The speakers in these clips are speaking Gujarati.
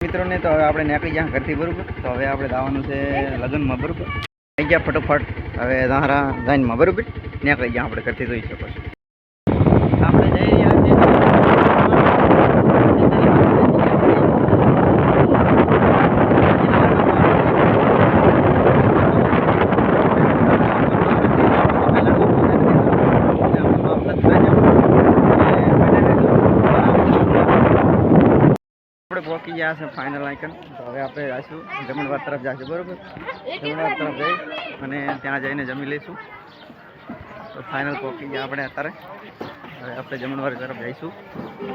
મિત્રોને તો હવે આપણે નીકળી ગયા ઘરથી બરોબર. તો હવે આપણે જવાનું છે લગ્નમાં બરોબર. થઈ ગયા ફટોફટ હવે ધારા જાઈનમાં બરોબર નીકળી ગયા આપણે ઘરથી જોઈ શકો છો. આપણે જઈ રહ્યા છીએ પહોંચી ગયા છે ફાઇનલ આઇકન. તો હવે આપણે જઈશું જમણવાર તરફ જઈશું બરોબર. જમણવાર તરફ જઈ અને ત્યાં જઈને જમી લઈશું. તો ફાઇનલ પહોંચી ગયા આપણે અત્યારે. હવે આપણે જમણવાર તરફ જઈશું,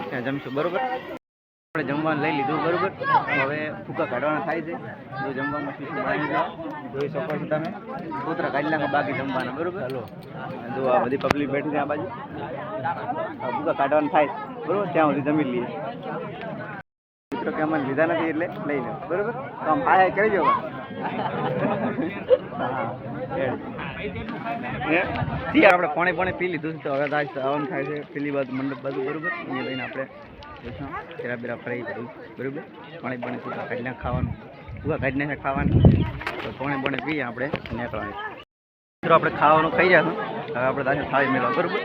ત્યાં જમશું બરોબર. આપણે જમવાનું લઈ લીધું બરોબર. હવે ફૂકા કાઢવાના થાય છે. જો જમવામાં શું બનાવી છે જોઈ શકો છો તમે. કૂતરા કાઢલામાં બાકી જમવાના બરોબર. જો આ બધી પબ્લિક બેઠી છે આ બાજુ. ફૂકા કાઢવાના થાય બરોબર, ત્યાં સુધી જમી લઈએ. કે અમને લીધા નથી એટલે લઈ લો બરોબર. તો આમ હા કરી દો. આપણે પાણી પી લીધું તો હવે આવવાનું થાય છે પેલી બાજુ મંડપ બાજુ બરોબર. અહીંયા લઈને આપણે તેરા બેરા ફરાઈ બધું બરોબર. પાણી પૂરા કાઢીને ખાવાનું, પૂરા કાઢીને ખાવાનું. તો પાણી પીએ આપણે નીકળવાનું. મિત્રો આપણે ખાવાનું ખાઈ રહ્યા હતા. હવે આપણે દાખલ થાળી મેળવા બરોબર.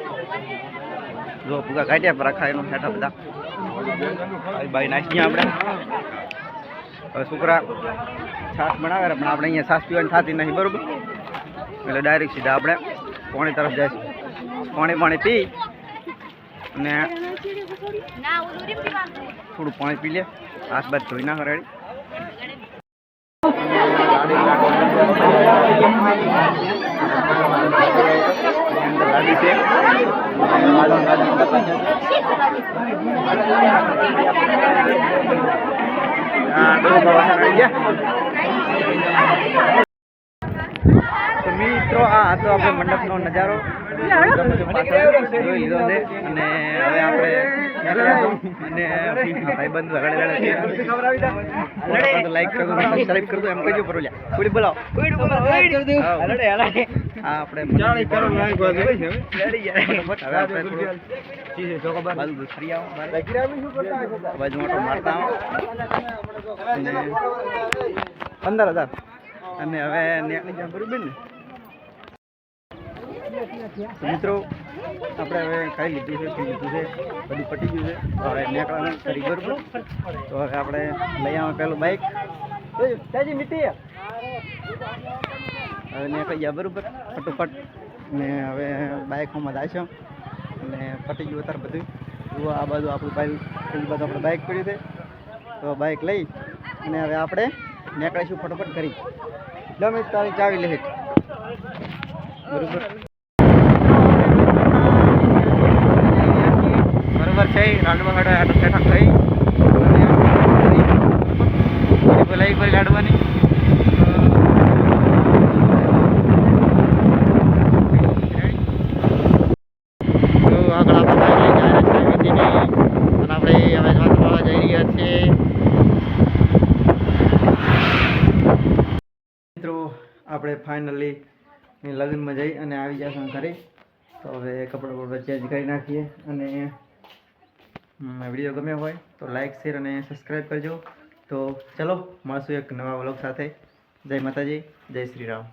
જો પૂરા કાઢ્યા પર આખા એનું હેઠા બધા બાઈ નાખીએ આપણે. હવે છોકરા છાશ બનાવે પણ આપણે અહીંયા છાશ પીવાની થતી નહીં બરોબર. એટલે ડાયરેક્ટ સીધા આપણે પાણી તરફ જઈશું. પાણી પી અને થોડું પાણી પી લે. હાથ બાદ ધોઈ નાખો રેડી. લાડી છે તો મિત્રો આ હતો આપણે મંડપનો નજારો જોઈ લીધો છે. અને હવે આપણે અને ભાઈબંધ લાઈક કરજો, સબસ્ક્રાઈબ કરજો એમ કહેજો. પર થોડી બોલાવો આપણે બાજુ મોટો મારતા 15,000 અને હવે નીકળી ગયા બરોબર ને. મિત્રો આપણે હવે ખાઈ લીધું છે, પી લીધું છે, બધું પટી ગયું છે. હવે નીકળવાનું કરી બરોબર. તો હવે આપણે લઈ આવો પેલું બાઇક મીટી. હવે નીકળી ગયા બરોબર ફટોફટ. ને હવે બાઇકમાં જઈશું અને પટી ગયું અત્યારે બધું. જુઓ આ બાજુ આપણું બાઇક, પેલી બાજુ આપણે બાઇક પડ્યું છે. તો બાઇક લઈ અને હવે આપણે નીકળીશું ફટોફટ કરી. ગમે તારી ચાવી લે બરોબર. બરોબર છે રાંડવા કાઢવા આટો ઠેઠા થઈ બોલાવી કરી લાડવાની. આગળ આપણે હવે વાંચવા જઈ રહ્યા છીએ. મિત્રો આપણે ફાઇનલી લગ્નમાં જઈ અને આવી જશે ઘરે. તો હવે કપડાં ચેન્જ કરી નાખીએ. અને વિડીયો ગમ્યો હોય તો લાઈક, શેર અને સબસ્ક્રાઈબ કરજો. તો ચલો મળશું એક નવા વ્લોગ સાથે. જય માતાજી, જય શ્રી રામ.